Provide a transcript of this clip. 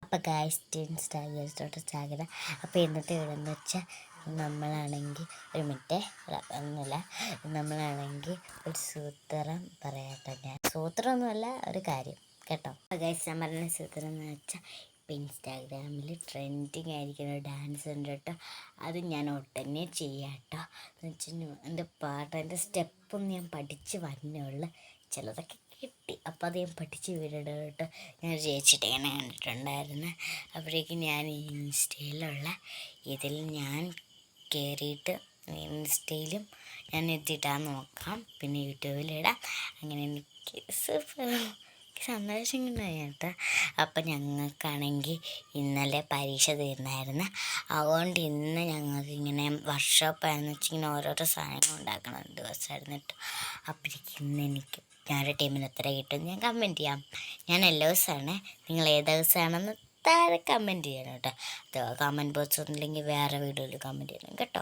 അപ്പോൾ ഗായ്സ് ഇൻസ്റ്റാഗ്രാമിലോട്ട് സ്വാഗതം. അപ്പോൾ ഇന്നത്തെ വീഡിയോ എന്ന് വെച്ചാൽ നമ്മളാണെങ്കിൽ ഒരു മിനിറ്റ് ഒന്നുമില്ല, നമ്മളാണെങ്കിൽ ഒരു സൂത്രം പറയാട്ടോ. ഞാൻ സൂത്രമൊന്നുമല്ല, ഒരു കാര്യം കേട്ടോ. ഗായ്സ് ഞാൻ പറഞ്ഞ സൂത്രം എന്ന് വെച്ചാൽ ഇപ്പോൾ ഇൻസ്റ്റാഗ്രാമിൽ ട്രെൻഡിങ് ആയിരിക്കുന്ന ഒരു ഡാൻസ് ഉണ്ട് കേട്ടോ. അത് ഞാൻ ഉടനെ ചെയ്യാം കേട്ടോ. എന്ന് വെച്ചാൽ എൻ്റെ പാട്ട്, എൻ്റെ സ്റ്റെപ്പൊന്നും ഞാൻ പഠിച്ച് വന്നേയുള്ളൂ, ചിലതൊക്കെ കിട്ടി. അപ്പോൾ അത് ഞാൻ പഠിച്ച് വിടണം കേട്ടോ. ഞാൻ ചേച്ചിട്ട് ഇങ്ങനെ കണ്ടിട്ടുണ്ടായിരുന്നു. അപ്പോഴേക്കും ഞാൻ ഇൻസ്റ്റയിലുള്ള ഇതിൽ ഞാൻ കയറിയിട്ട് ഇൻസ്റ്റയിലും ഞാൻ എത്തിയിട്ടാൻ നോക്കാം, പിന്നെ യൂട്യൂബിലിടാം. അങ്ങനെ എനിക്ക് സന്തോഷം കിട്ടും കേട്ടോ. അപ്പം ഞങ്ങൾക്കാണെങ്കിൽ ഇന്നലെ പരീക്ഷ തീർന്നായിരുന്നു. അതുകൊണ്ട് ഇന്ന് ഞങ്ങൾക്ക് ഇങ്ങനെ വർക്ക്ഷോപ്പായെന്ന് വെച്ചാൽ ഇങ്ങനെ ഓരോരോ സാധനങ്ങൾ ഉണ്ടാക്കണ ദിവസമായിരുന്നു കേട്ടോ. അപ്പോഴേക്കും ഇന്ന് എനിക്ക് ഞാനൊരു ടീമിന് എത്ര കിട്ടും ഞാൻ കമൻറ്റ് ചെയ്യാം. ഞാൻ എല്ലാ ദിവസമാണ്, നിങ്ങൾ ഏത് ദിവസമാണെന്ന് താഴെ കമൻറ്റ് ചെയ്യണം കേട്ടോ. അത് കമൻറ്റ് ബോക്സ് ഒന്നുമില്ലെങ്കിൽ വേറെ വീഡിയോയിൽ കമൻറ്റ് ചെയ്യണം കേട്ടോ.